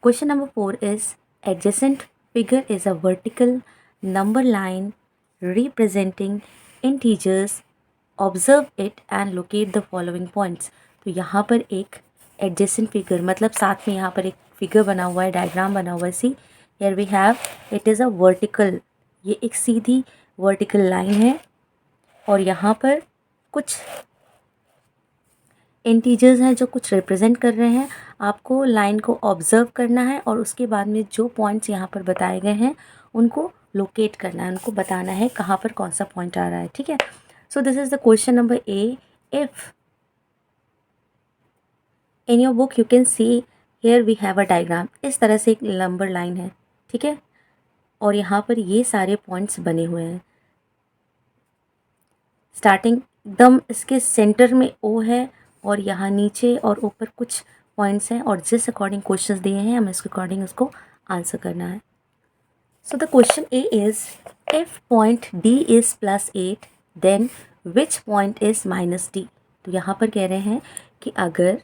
Question number 4 is adjacent figure is a vertical number line representing integers. Observe it and locate the following points. तो यहाँ पर एक adjacent figure मतलब साथ में यहाँ पर एक figure बना हुआ है, डायग्राम बना हुआ है. See here we have it is a vertical, ये एक सीधी vertical line है और यहाँ पर कुछ इंटीजर्स हैं जो कुछ रिप्रेजेंट कर रहे हैं. आपको लाइन को ऑब्जर्व करना है और उसके बाद में जो पॉइंट्स यहाँ पर बताए गए हैं उनको लोकेट करना है, उनको बताना है कहाँ पर कौन सा पॉइंट आ रहा है. ठीक है. So this is the question number A. If in your book you can see here we have a diagram. इस तरह से एक नंबर लाइन है. ठीक है. और यहाँ पर ये सारे पॉइंट्स बने हुए हैं. स्टार्टिंग एकदम इसके सेंटर में ओ है और यहाँ नीचे और ऊपर कुछ पॉइंट्स हैं और जिस अकॉर्डिंग क्वेश्चंस दिए हैं हमें इसके अकॉर्डिंग उसको आंसर करना है. So the question A is if point D is +8 then which point is -d. तो यहाँ पर कह रहे हैं कि अगर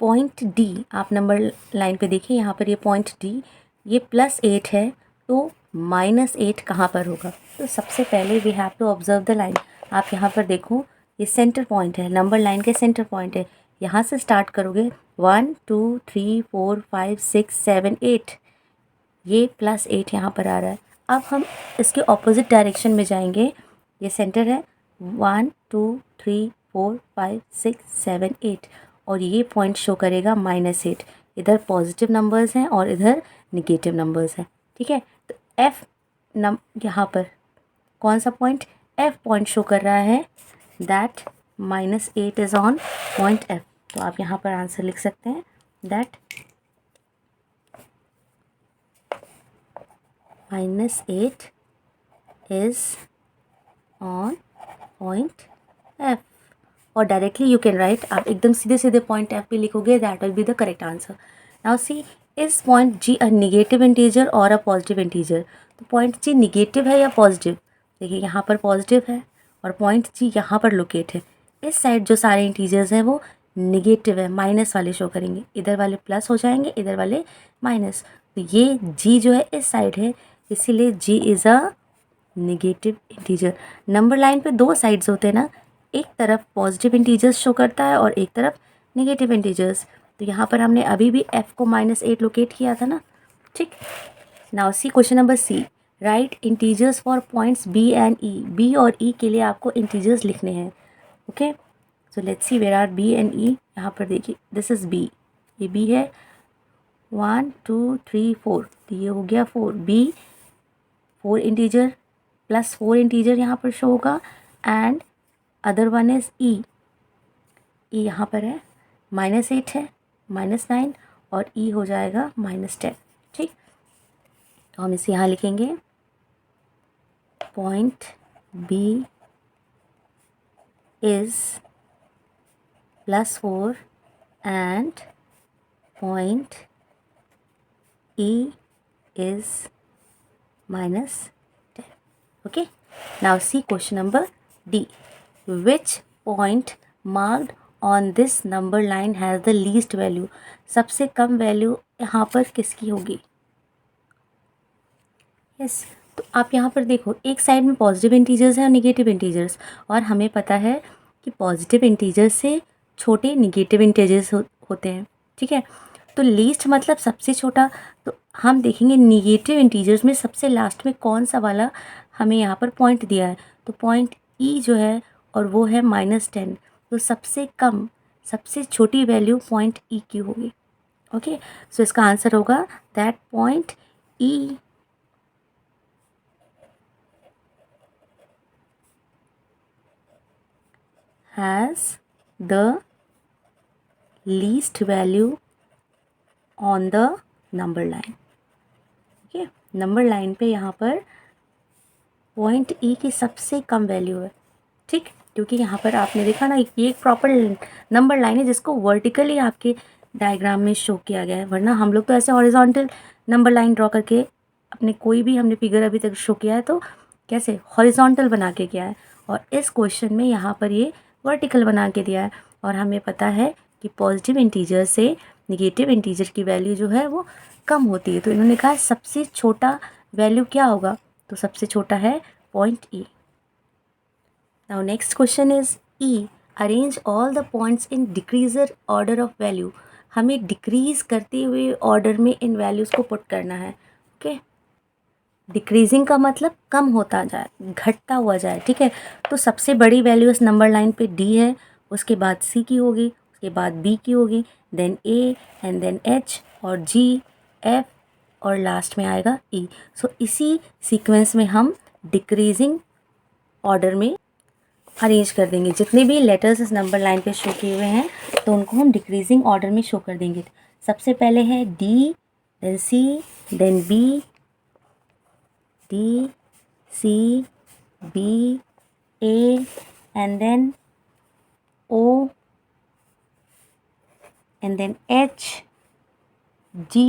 पॉइंट डी, आप नंबर लाइन पे देखिए यहाँ पर ये पॉइंट डी ये +8 है तो -8 कहाँ पर होगा. तो सबसे पहले we have to observe the line. आप यहाँ पर देखो ये सेंटर पॉइंट है, नंबर लाइन के सेंटर पॉइंट है. यहाँ से स्टार्ट करोगे 1 2 3 4 5 6 7 8, ये +8 यहाँ पर आ रहा है. अब हम इसके ऑपोजिट डायरेक्शन में जाएंगे. ये सेंटर है 1 2 3 4 5 6 7 8 और ये पॉइंट शो करेगा -8. इधर पॉजिटिव नंबर्स हैं और इधर निगेटिव नंबर्स हैं. ठीक है. तो एफ यहाँ पर कौन सा पॉइंट, एफ पॉइंट शो कर रहा है that -8 is on point F. तो आप यहाँ पर आंसर लिख सकते हैं that -8 is on point F. और डायरेक्टली यू कैन राइट, आप एकदम सीधे सीधे पॉइंट एफ पे लिखोगे that will be the correct answer. Now see is point G a negative integer और अ पॉजिटिव इंटीजर. तो पॉइंट जी निगेटिव है या पॉजिटिव. देखिए यहाँ पर पॉजिटिव है और पॉइंट जी यहाँ पर लोकेट है. इस साइड जो सारे इंटीजर्स हैं वो निगेटिव है, माइनस वाले शो करेंगे. इधर वाले प्लस हो जाएंगे, इधर वाले माइनस. तो ये जी जो है इस साइड है, इसीलिए g is a negative integer. Number line पे दो साइड्स होते हैं ना, एक तरफ पॉजिटिव इंटीजर्स शो करता है और एक तरफ नेगेटिव इंटीजर्स. तो यहाँ पर हमने अभी भी f को -8 लोकेट किया था ना. ठीक. Now see question number C. Write integers for points B and E. B और ई के लिए आपको इंटीजर्स लिखने हैं. Okay. So let's see where are B and E. यहाँ पर देखिए दिस इज़ बी, ये बी है 1 2 3 4. तो ये हो गया 4. बी 4 इंटीजर +4 इंटीजर यहाँ पर शो होगा एंड अदर वन इज़ ई. ई यहाँ पर है -8 है, -9 और ई हो जाएगा -10. ठीक. तो हम इसे यहाँ लिखेंगे point B is +4 and point E is -10. Okay. Now see question number D. Which point marked on this number line has the least value? सबसे कम वैल्यू यहाँ पर किसकी होगी. यस. तो आप यहाँ पर देखो एक साइड में पॉजिटिव इंटीजर्स हैं और निगेटिव इंटीजर्स, और हमें पता है कि पॉजिटिव इंटीजर्स से छोटे निगेटिव इंटीजर्स होते हैं. ठीक है. तो लीस्ट मतलब सबसे छोटा. तो हम देखेंगे निगेटिव इंटीजर्स में सबसे लास्ट में कौन सा वाला हमें यहाँ पर पॉइंट दिया है. तो पॉइंट ई जो है और वो है -10. तो सबसे कम सबसे छोटी वैल्यू पॉइंट ई की होगी. ओके. सो इसका आंसर होगा that point E has the least value on the number line. Okay. Number line पे यहाँ पर पॉइंट ई की सबसे कम वैल्यू है. ठीक. क्योंकि यहाँ पर आपने देखा ना ये एक प्रॉपर नंबर लाइन है जिसको वर्टिकली आपके डायग्राम में शो किया गया है. वरना हम लोग तो ऐसे हॉरिजॉन्टल नंबर लाइन ड्रॉ करके अपने कोई भी हमने फिगर अभी तक शो किया है तो कैसे हॉरिजॉन्टल बना के किया है, और इस क्वेश्चन में यहाँ पर ये वर्टिकल बना के दिया है. और हमें पता है कि पॉजिटिव इंटीजर से निगेटिव इंटीजर की वैल्यू जो है वो कम होती है। तो इन्होंने कहा सबसे छोटा वैल्यू क्या होगा, तो सबसे छोटा है point E. Now next question is E, arrange all the points in decreasing order of value. हमें डिक्रीज करते हुए ऑर्डर में इन वैल्यूज़ को पुट करना है। ओके, डिक्रीजिंग का मतलब कम होता जाए, घटता हुआ जाए, ठीक है। तो सबसे बड़ी वैल्यू इस नंबर लाइन पे डी है, उसके बाद सी की होगी, उसके बाद बी की होगी, then A and then H और जी, एफ और लास्ट में आएगा ई। सो इसी सीक्वेंस में हम डिक्रीजिंग ऑर्डर में अरेंज कर देंगे। जितने भी लेटर्स इस नंबर लाइन पे शो किए हुए हैं तो उनको हम डिक्रीजिंग ऑर्डर में शो कर देंगे। सबसे पहले है D, then C, then B, D, C, B, A, and then O, and then H, G,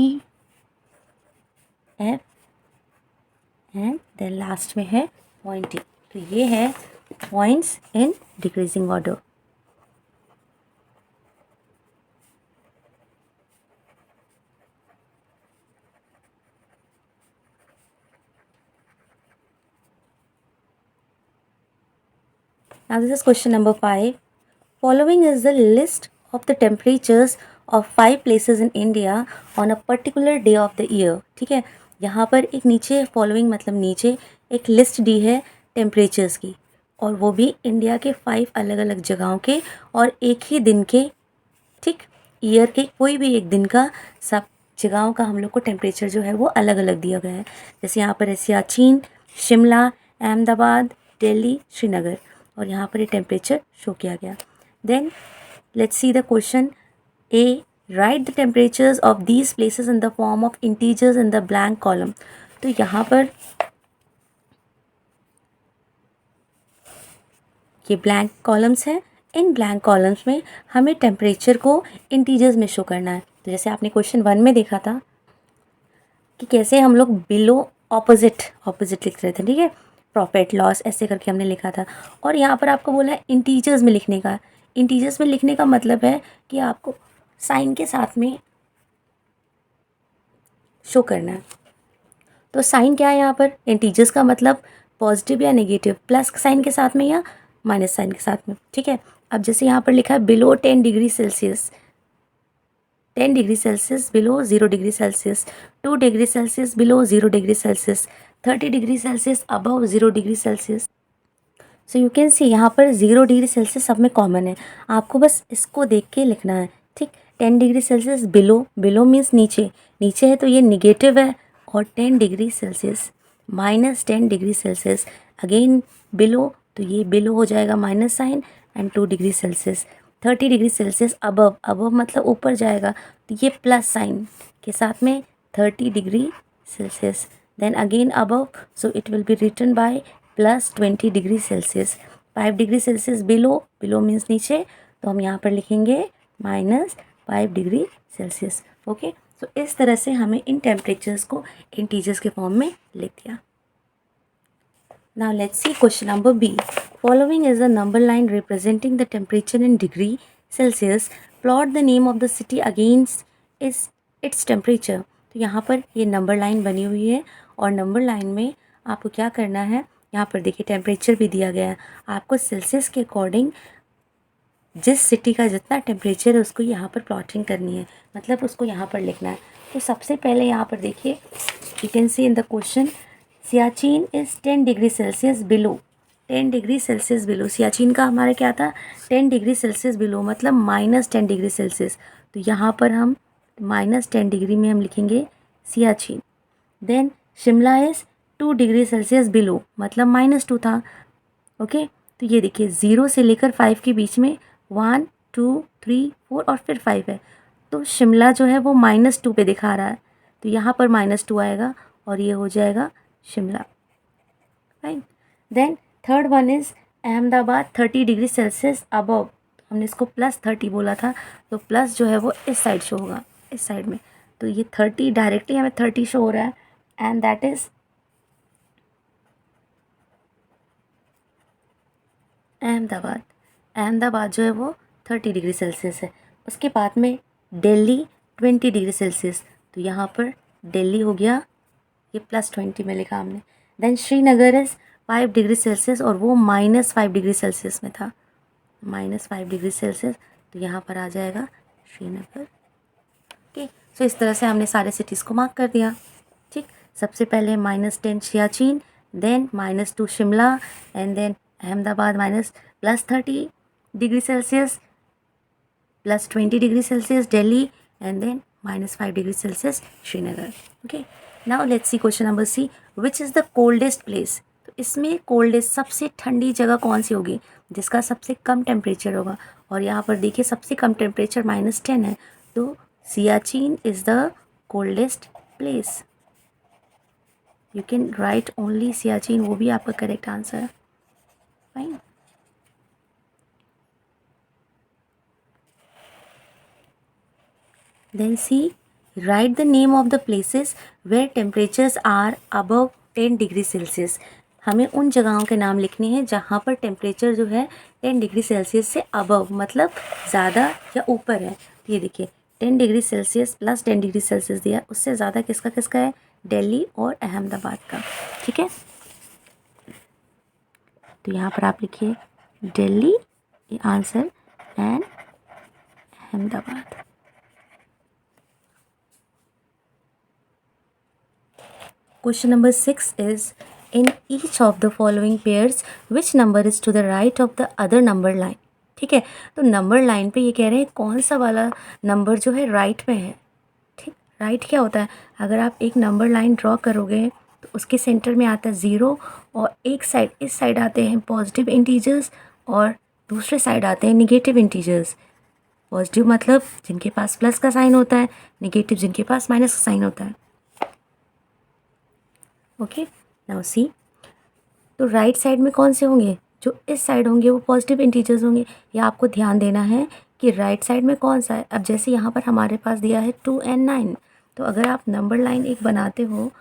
F, and then last में है पॉइंट E। तो ये है points in decreasing order. Now this is question number 5. Following is the list of the temperatures of 5 places in India on a particular day of the year. ठीक है, यहाँ पर एक नीचे फॉलोइंग मतलब नीचे एक लिस्ट दी है टेम्परेचर्स की, और वो भी इंडिया के 5 अलग अलग जगहों के और एक ही दिन के, ठीक, ईयर के कोई भी एक दिन का सब जगहों का हम लोग को टेम्परेचर जो है वो अलग अलग दिया गया है। जैसे यहाँ पर है सियाचिन, शिमला, अहमदाबाद, दिल्ली, श्रीनगर, और यहाँ पर ये टेम्परेचर शो किया गया। Then let's see the question A, write the temperatures of these places in the form of integers in the blank column. तो यहाँ पर ये ब्लैंक कॉलम्स हैं, इन ब्लैंक कॉलम्स में हमें टेम्परेचर को इंटीजर्स में शो करना है। तो जैसे आपने क्वेश्चन 1 में देखा था कि कैसे हम लोग बिलो ऑपोजिट लिख रहे थे, ठीक है, प्रॉफिट लॉस ऐसे करके हमने लिखा था। और यहाँ पर आपको बोला है इंटीजर्स में लिखने का। इंटीजर्स में लिखने का मतलब है कि आपको साइन के साथ में शो करना है। तो साइन क्या है यहाँ पर, इंटीजर्स का मतलब पॉजिटिव या नेगेटिव, प्लस साइन के साथ में या माइनस साइन के साथ में, ठीक है। अब जैसे यहाँ पर लिखा है below 10 degree Celsius, 10 degree Celsius below 0 degree Celsius, 2 degree Celsius below 0 degree Celsius, 30 degree Celsius above 0 degree Celsius. So you can सी यहाँ पर 0 डिग्री सेल्सियस सब में कॉमन है, आपको बस इसको देख के लिखना है, ठीक। 10 degree Celsius below, below means नीचे, नीचे है तो ये निगेटिव है, और 10 degree Celsius minus 10 degree Celsius again below, तो ये बिलो हो जाएगा minus sign and 2 degree Celsius. 30 degree Celsius above, above मतलब ऊपर जाएगा, तो ये प्लस साइन के साथ में 30 degree Celsius, then again above, so it will be written by plus 20 degree Celsius. 5 degree Celsius below, below means नीचे, तो हम यहाँ पर लिखेंगे माइनस 5 डिग्री सेल्सियस। ओके, तो इस तरह से हमें इन टेम्परेचर्स को इंटीजर्स के फॉर्म में लिख दिया। Now let's see question number B. Following is a number line representing the temperature in degree Celsius. Plot the name of the city against its temperature. तो यहाँ पर ये नंबर लाइन बनी हुई है, और नंबर लाइन में आपको क्या करना है, यहाँ पर देखिए टेम्परेचर भी दिया गया है, आपको सेल्सियस के अकॉर्डिंग जिस सिटी का जितना टेम्परेचर है उसको यहाँ पर प्लॉटिंग करनी है, मतलब उसको यहाँ पर लिखना है। तो सबसे पहले यहाँ पर देखिए, you can C in the question Siachen is 10 degree Celsius below, 10 degree Celsius below, Siachen का हमारा क्या था 10 डिग्री सेल्सियस बिलो मतलब माइनस 10 डिग्री सेल्सियस, तो यहाँ पर हम माइनस 10 डिग्री में हम लिखेंगे Siachen. Then Shimla is 2 degree Celsius below मतलब -2 था। ओके, तो ये देखिए 0 से लेकर 5 के बीच में 1 2 3 4 और फिर 5 है, तो शिमला जो है वो -2 पे दिखा रहा है, तो यहाँ पर -2 आएगा और ये हो जाएगा Shimla, right. Then third one is Ahmedabad 30 degree Celsius above, हमने इसको +30 बोला था, तो प्लस जो है वो इस साइड शो होगा, इस साइड में, तो ये 30 डायरेक्टली हमें 30 शो हो रहा है, and that is Ahmedabad. Ahmedabad जो है वो 30 डिग्री सेल्सियस है। उसके बाद में दिल्ली 20 डिग्री सेल्सियस, तो यहाँ पर दिल्ली हो गया, ये +20 में लिखा हमने। Then Srinagar is 5 degree Celsius और वो -5 डिग्री सेल्सियस में था, -5 डिग्री सेल्सियस, तो यहाँ पर आ जाएगा श्रीनगर। ओके, सो इस तरह से हमने सारे सिटीज़ को मार्क कर दिया। ठीक, सबसे पहले -10 Siachen, then -2 Shimla, and then Ahmedabad +30 degree Celsius, +20 degree Celsius Delhi, and then -5 degree Celsius Srinagar. Okay, now let's see question number C, which is the coldest place. तो इसमें कोल्डेस्ट सबसे ठंडी जगह कौन सी होगी, जिसका सबसे कम टेम्परेचर होगा। और यहाँ पर देखिए सबसे कम टेम्परेचर -10 है, तो Siachen is the coldest place. You can right only Siachen, वो भी आपका करेक्ट आंसर है। Fine, then C, write the name of the places where temperatures are above 10 degree Celsius. हमें उन जगहों के नाम लिखने हैं जहाँ पर टेम्परेचर जो है 10 डिग्री सेल्सियस से अबव, मतलब ज़्यादा या ऊपर है। ये देखिए 10 degree Celsius plus 10 degree Celsius दिया, उससे ज़्यादा किसका किसका है, दिल्ली और अहमदाबाद का। ठीक है, तो यहाँ पर आप लिखिए दिल्ली, ये answer, and Ahmedabad. Question number 6 is, in each of the following pairs which number is to the right of the other number line। ठीक है, तो नंबर लाइन पे ये कह रहे हैं कौन सा वाला नंबर जो है राइट में है। ठीक, राइट क्या होता है, अगर आप एक नंबर लाइन ड्रॉ करोगे तो उसके सेंटर में आता है 0, और एक साइड, इस साइड आते हैं पॉजिटिव इंटीजर्स और दूसरे साइड आते हैं निगेटिव इंटीजर्स। पॉजिटिव मतलब जिनके पास प्लस का साइन होता है, निगेटिव जिनके पास माइनस का साइन होता है। ओके, नाउ सी, तो राइट साइड में कौन से होंगे, जो इस साइड होंगे वो पॉजिटिव इंटीजर्स होंगे। या आपको ध्यान देना है कि राइट साइड में कौन सा है। अब जैसे यहाँ पर हमारे पास दिया है 2 और 9, तो अगर आप नंबर लाइन एक बनाते हो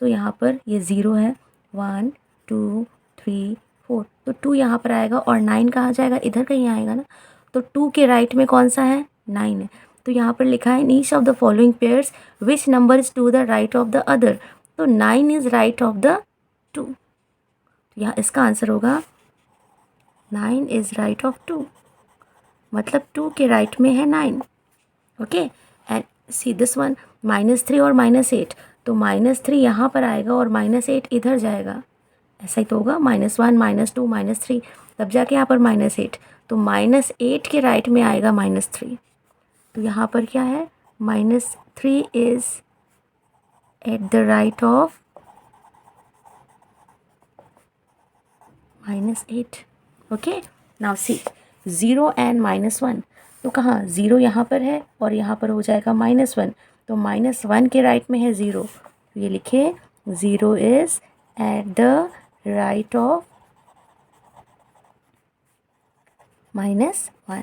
तो यहाँ पर ये 0 है, 1 2 3 4, तो 2 यहाँ पर आएगा और 9 कहाँ जाएगा, इधर कहीं आएगा ना। तो 2 के राइट में कौन सा है, 9 है। तो यहाँ पर लिखा है in each of the following pairs which number is to the right of the other. तो 9 इज़ राइट ऑफ द 2, तो यहाँ इसका आंसर होगा 9 इज़ राइट ऑफ 2, मतलब 2 के राइट में है 9। Okay, and see this one, -3 और -8, तो -3 यहाँ पर आएगा और -8 इधर जाएगा, ऐसा ही तो होगा, -1 -2 -3, तब जाके यहाँ पर -8, तो -8 के राइट में आएगा -3। तो यहाँ पर क्या है, -3 is at the right of -8। Okay, now C 0 and -1, तो कहाँ 0 यहाँ पर है और यहाँ पर हो जाएगा -1, तो -1 के राइट में है 0, तो ये लिखे 0 is at the right of -1।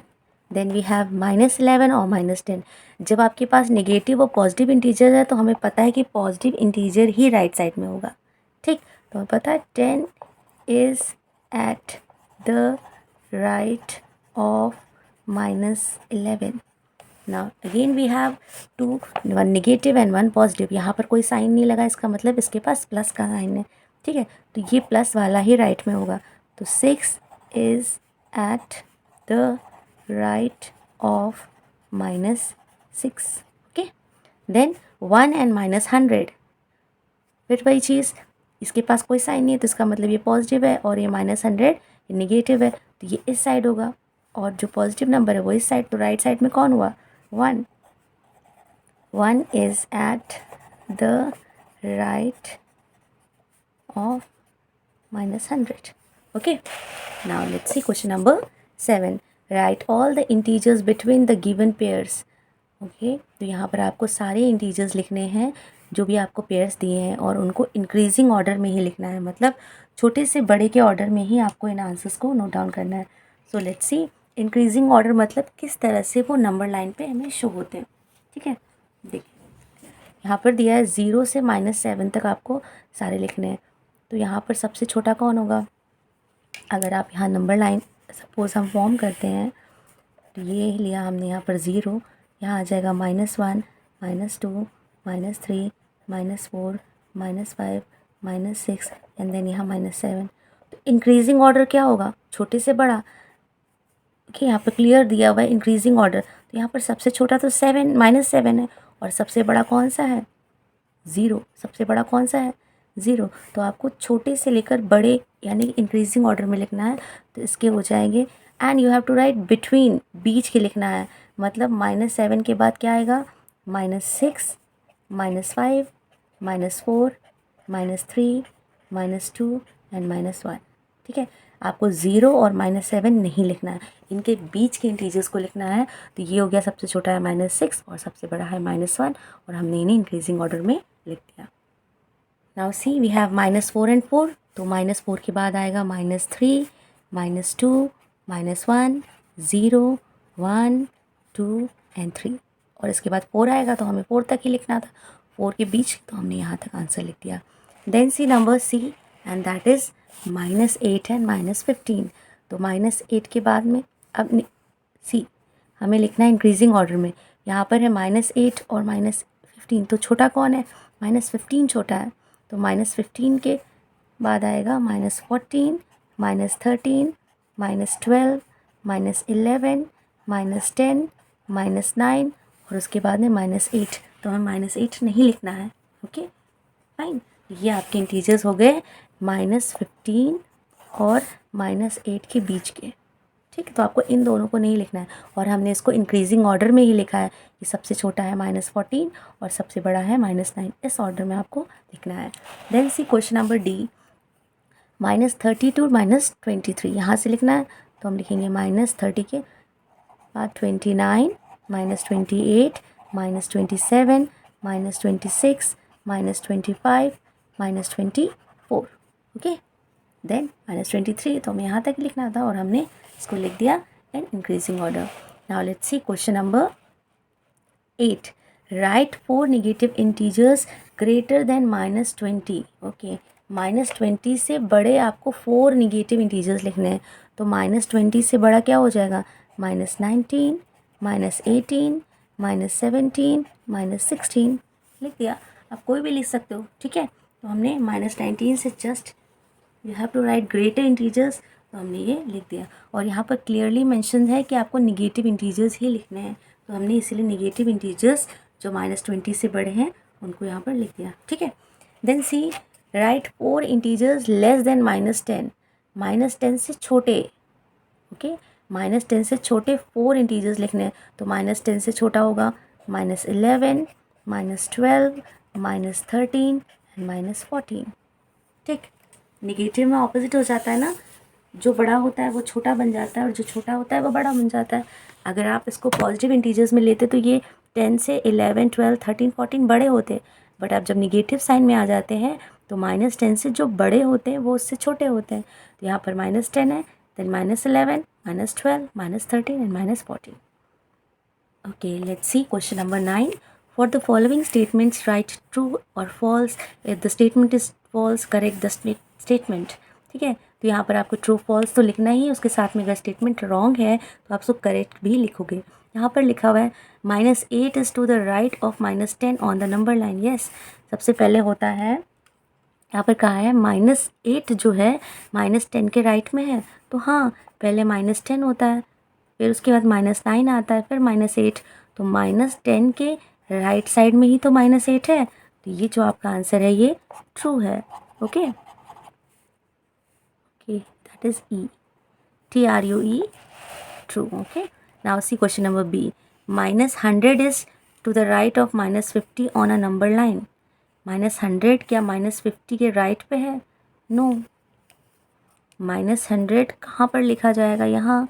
Then we have -11 और -10। जब आपके पास नेगेटिव और पॉजिटिव इंटीजर है तो हमें पता है कि पॉजिटिव इंटीजर ही राइट साइड में होगा। ठीक, तो हमें पता है 10 is at the right of -11। Now again we have 2, 1 negative and 1 positive. यहाँ पर कोई साइन नहीं लगा, इसका मतलब इसके पास प्लस का साइन है। ठीक है, तो ये प्लस वाला ही राइट में होगा, तो 6 is at the right of -6। Okay, then 1 and -100, फिर वही चीज़, इसके पास कोई साइन नहीं है तो इसका मतलब ये पॉजिटिव है और ये -100 ये नेगेटिव है, तो ये इस साइड होगा और जो पॉजिटिव नंबर है वो इस साइड, तो राइट साइड में कौन हुआ, 1। 1 is at the right of -100। Okay, now let's see question number 7, right all the integers between the given pairs. Okay, तो यहाँ पर आपको सारे इंटीजर्स लिखने हैं जो भी आपको पेयर्स दिए हैं और उनको इंक्रीजिंग ऑर्डर में ही लिखना है, मतलब छोटे से बड़े के ऑर्डर में ही आपको इन आंसर्स को नोट डाउन करना है। सो लेट्स सी, इंक्रीजिंग ऑर्डर मतलब किस तरह से वो नंबर लाइन पे हमें शो होते हैं। ठीक है, देखिए यहाँ पर दिया है 0 से -7 तक आपको सारे लिखने हैं। तो यहाँ पर सबसे छोटा कौन होगा, अगर आप यहाँ नंबर लाइन सपोज़ हम फॉर्म करते हैं, तो ये लिया हमने यहाँ पर 0, यहाँ आ जाएगा -1, -2, -3, -4, -5, -6 एंड देन यहाँ -7। तो इंक्रीजिंग ऑर्डर क्या होगा, छोटे से बड़ा। ओके, यहाँ पर क्लियर दिया हुआ है इंक्रीजिंग ऑर्डर। तो यहाँ पर सबसे छोटा तो -7 है और सबसे बड़ा कौन सा है, 0। सबसे बड़ा कौन सा है, 0। तो आपको छोटे से लेकर बड़े यानी इंक्रीजिंग ऑर्डर में लिखना है। तो इसके हो जाएंगे and you have to write between, बीच के लिखना है। मतलब -7 के बाद क्या आएगा, -6, -5, -4, -3, -2 एंड -1। ठीक है, आपको 0 और -7 नहीं लिखना है, इनके बीच के इंटीजर्स को लिखना है। तो ये हो गया, सबसे छोटा है -6 और सबसे बड़ा है -1 और हमने इन्हें इंक्रीजिंग ऑर्डर में लिख दिया। Now see we have -4 and 4। तो -4 के बाद आएगा -3, -2, -1, 0, 1, 2 एंड 3 और इसके बाद 4 आएगा तो हमें 4 तक ही लिखना था, 4 के बीच, तो हमने यहाँ तक आंसर लिख दिया। Then see number C and that is -8 and -15। तो -8 के बाद में अब सी हमें लिखना है इंक्रीजिंग ऑर्डर में। यहाँ पर है -8 और -15, तो छोटा कौन है, -15 छोटा है। तो -15 के बाद आएगा -14, -13, -12, -11, -10, -9 और उसके बाद में -8। तो हमें -8 नहीं लिखना है। ओके फाइन, ये आपके इंटीजर्स हो गए -15 और -8 के बीच के। ठीक है, तो आपको इन दोनों को नहीं लिखना है और हमने इसको इंक्रीजिंग ऑर्डर में ही लिखा है कि सबसे छोटा है -14 और सबसे बड़ा है -9। इस ऑर्डर में आपको लिखना है। Then see question number D, -30 to -23 यहाँ से लिखना है। तो हम लिखेंगे -30 के बाद 29, -28, -27, -26, -25, -24। ओके, देन -23, तो हमें यहाँ तक लिखना था और हमने इसको लिख दिया in increasing order. Now let's see question number 8। Right 4 negative integers greater than -20। Okay, -20 से बड़े आपको 4 नेगेटिव इंटीजर्स लिखने हैं। तो -20 से बड़ा क्या हो जाएगा, -19, -18, -17, -16 लिख दिया। आप कोई भी लिख सकते हो, ठीक है। तो हमने -19 से just you have to write greater integers, तो हमने ये लिख दिया। और यहाँ पर क्लियरली मेंशन है कि आपको निगेटिव इंटीजर्स ही लिखने हैं, तो हमने इसीलिए निगेटिव इंटीजर्स जो -20 से बड़े हैं उनको यहाँ पर लिख दिया। ठीक है, देन सी राइट 4 इंटीजर्स लेस देन -10। -10 से छोटे, ओके, -10 से छोटे 4 इंटीजर्स लिखने हैं। तो -10 से छोटा होगा -11, -12, -13 एंड -14। ठीक, निगेटिव में ऑपोजिट हो जाता है ना, जो बड़ा होता है वो छोटा बन जाता है और जो छोटा होता है वो बड़ा बन जाता है। अगर आप इसको पॉजिटिव इंटीजर्स में लेते तो ये 10 से 11, 12, 13, 14 बड़े होते, बट आप जब निगेटिव साइन में आ जाते हैं तो -10 से जो बड़े होते हैं वो उससे छोटे होते हैं। तो यहाँ पर -10 है, then -11, -12, -13 and -14। Okay, let's see question number 9. For the following statements, write true or false. If the statement is false, correct the statement. ठीक है, तो यहाँ पर आपको ट्रू फॉल्स तो लिखना ही है, उसके साथ में अगर स्टेटमेंट रॉन्ग है तो आप उसको करेक्ट भी लिखोगे। यहाँ पर लिखा हुआ है -8 is to the right of -10 on the number line. Yes, सबसे पहले होता है, यहाँ पर कहा है -8 जो है -10 के राइट में है। तो हाँ, पहले -10 होता है, फिर उसके बाद -9 आता है, फिर -8। तो -10 के राइट साइड में ही तो -8 है, तो ये जो आपका आंसर है ये ट्रू है। Okay okay, that is E, TRUE, true. Okay, now see question number B. -100 is to the right of -50 on a number line. -100 क्या -50 के राइट पे है? नो, -100 कहाँ पर लिखा जाएगा, यहाँ,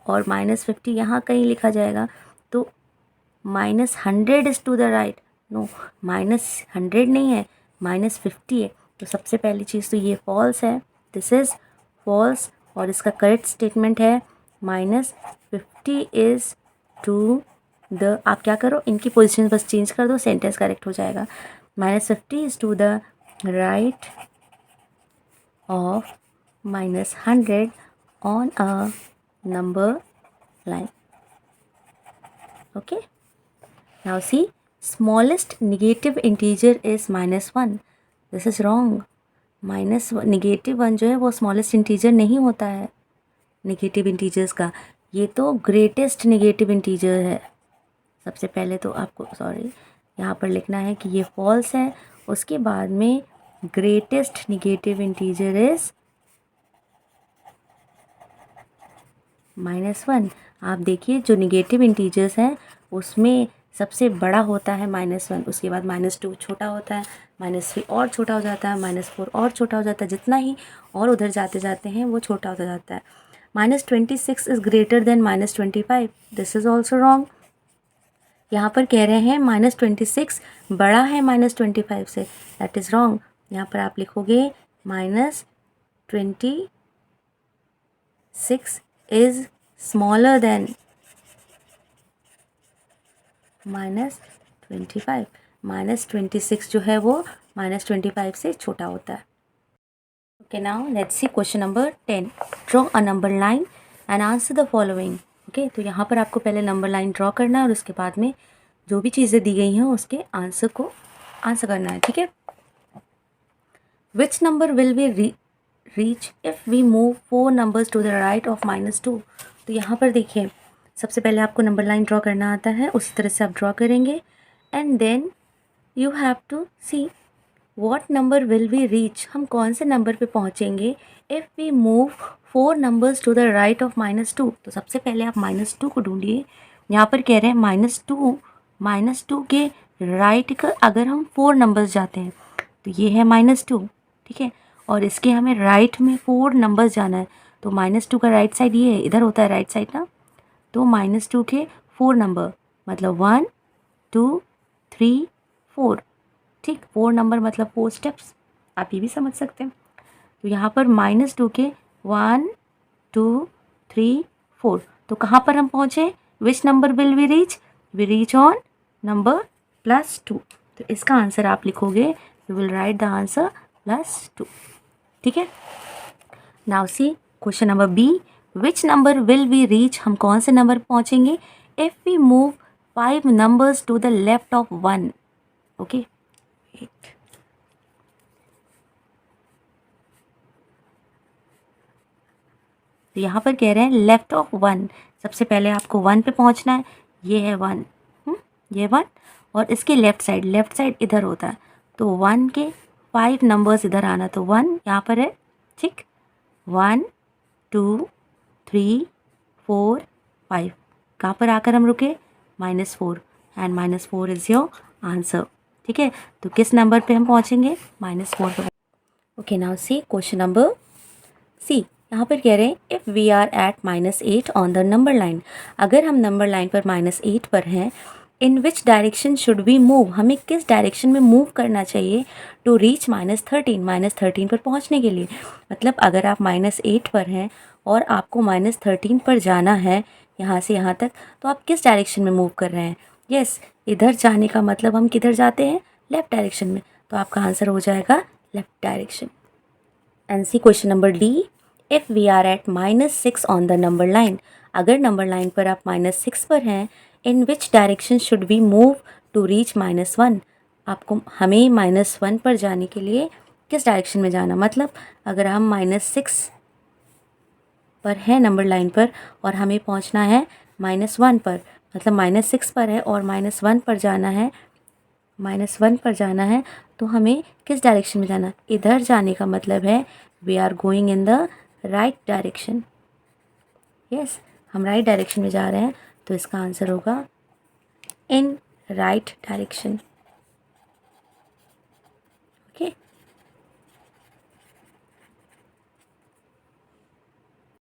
और -50 यहाँ कहीं लिखा जाएगा। तो -100 is to the right, no, -100 नहीं है, -50 है। तो सबसे पहली चीज़ तो ये फॉल्स है, दिस इज़ फॉल्स। और इसका करेक्ट स्टेटमेंट है -50 इज़ टू द, आप क्या करो, इनकी पोजीशन बस चेंज कर दो, सेंटेंस करेक्ट हो जाएगा। -50 is to the right of -100 on a number line. Okay, now see smallest negative integer is -1. This is wrong. -1 जो है वो स्मॉलेस्ट इंटीजर नहीं होता है निगेटिव इंटीजर्स का. ये तो ग्रेटेस्ट निगेटिव इंटीजर है. सबसे पहले तो आपको यहाँ पर लिखना है कि ये फॉल्स है. उसके बाद में ग्रेटेस्ट निगेटिव इंटीजर इज -1. आप देखिए जो निगेटिव इंटीजर्स हैं उसमें सबसे बड़ा होता है -1. उसके बाद -2 छोटा होता है, -3 और छोटा हो जाता है, -4 और छोटा हो जाता है. जितना ही और उधर जाते जाते हैं वो छोटा होता जाता है. -26 is greater than -25. This is also wrong. यहाँ पर कह रहे हैं -26 बड़ा है -25 से. That is wrong. यहाँ पर आप लिखोगे -26 इज़ स्मॉलर देन -25. -26 जो है वो -25 से छोटा होता है. Okay, now let's see question number 10. Draw a number line and answer the following. Okay, तो यहाँ पर आपको पहले नंबर लाइन ड्रॉ करना है और उसके बाद में जो भी चीज़ें दी गई हैं उसके आंसर करना है. ठीक है. Which number will we reach if we move 4 numbers to the right of -2. तो यहाँ पर देखिए सबसे पहले आपको नंबर लाइन ड्रॉ करना आता है, उसी तरह से आप ड्रॉ करेंगे and then you have to see what number will we reach. हम कौन से नंबर पे पहुँचेंगे if we move 4 numbers to the right of -2. तो सबसे पहले आप -2 को ढूंढिए. यहाँ पर कह रहे हैं -2 के राइट का अगर हम 4 नंबर्स जाते हैं तो ये है -2. ठीक है. और इसके हमें राइट में 4 नंबर्स जाना है. तो -2 का राइट साइड ये है, इधर होता है राइट साइड ना. तो -2 के 4 नंबर मतलब 1 2 3 4. ठीक, 4 नंबर मतलब 4 स्टेप्स. आप ये भी समझ सकते हैं. तो यहाँ पर -2 के 1 2 3 4. तो कहाँ पर हम पहुँचे? Which number will we reach on number +2. तो इसका आंसर आप लिखोगे, you will write the answer +2. ठीक है. Now see question number B. Which number will we reach. हम कौन से नंबर पहुँचेंगे if we move 5 numbers to the left of 1. Okay. तो यहाँ पर कह रहे हैं लेफ्ट ऑफ 1. सबसे पहले आपको 1 पे पहुँचना है. ये है 1, ये 1 और इसके लेफ़्ट साइड इधर होता है. तो 1 के 5 नंबर्स इधर आना. तो 1 यहाँ पर है. ठीक. 1 2 3 4 5. कहाँ पर आकर हम रुके? -4 एंड -4 इज़ योर आंसर. ठीक है. तो किस नंबर पे हम पहुँचेंगे? -4 पे. Okay, now see question number C. यहाँ पर कह रहे हैं if we are at -8 on the number line. अगर हम नंबर लाइन पर -8 पर हैं, in which direction should we move. हमें किस डायरेक्शन में मूव करना चाहिए टू रीच -13 पर पहुँचने के लिए. मतलब अगर आप -8 पर हैं और आपको -13 पर जाना है यहाँ से यहाँ तक, तो आप किस डायरेक्शन में मूव कर रहे हैं? यस, इधर जाने का मतलब हम किधर जाते हैं? लेफ़्ट डायरेक्शन में. तो आपका आंसर हो जाएगा left direction. And see question number D. If we are at -6 on the number line. अगर नंबर लाइन पर आप -6 पर हैं, in which direction should we move to reach -1. आपको हमें -1 पर जाने के लिए किस डायरेक्शन में जाना. मतलब अगर हम -6 पर है नंबर लाइन पर और हमें पहुंचना है -1 पर, मतलब -6 पर है और -1 पर जाना है, -1 पर जाना है, तो हमें किस डायरेक्शन में जाना. इधर जाने का मतलब है we are going in the right direction. Yes, हम राइट डायरेक्शन में जा रहे हैं. तो इसका आंसर होगा इन राइट डायरेक्शन. ओके.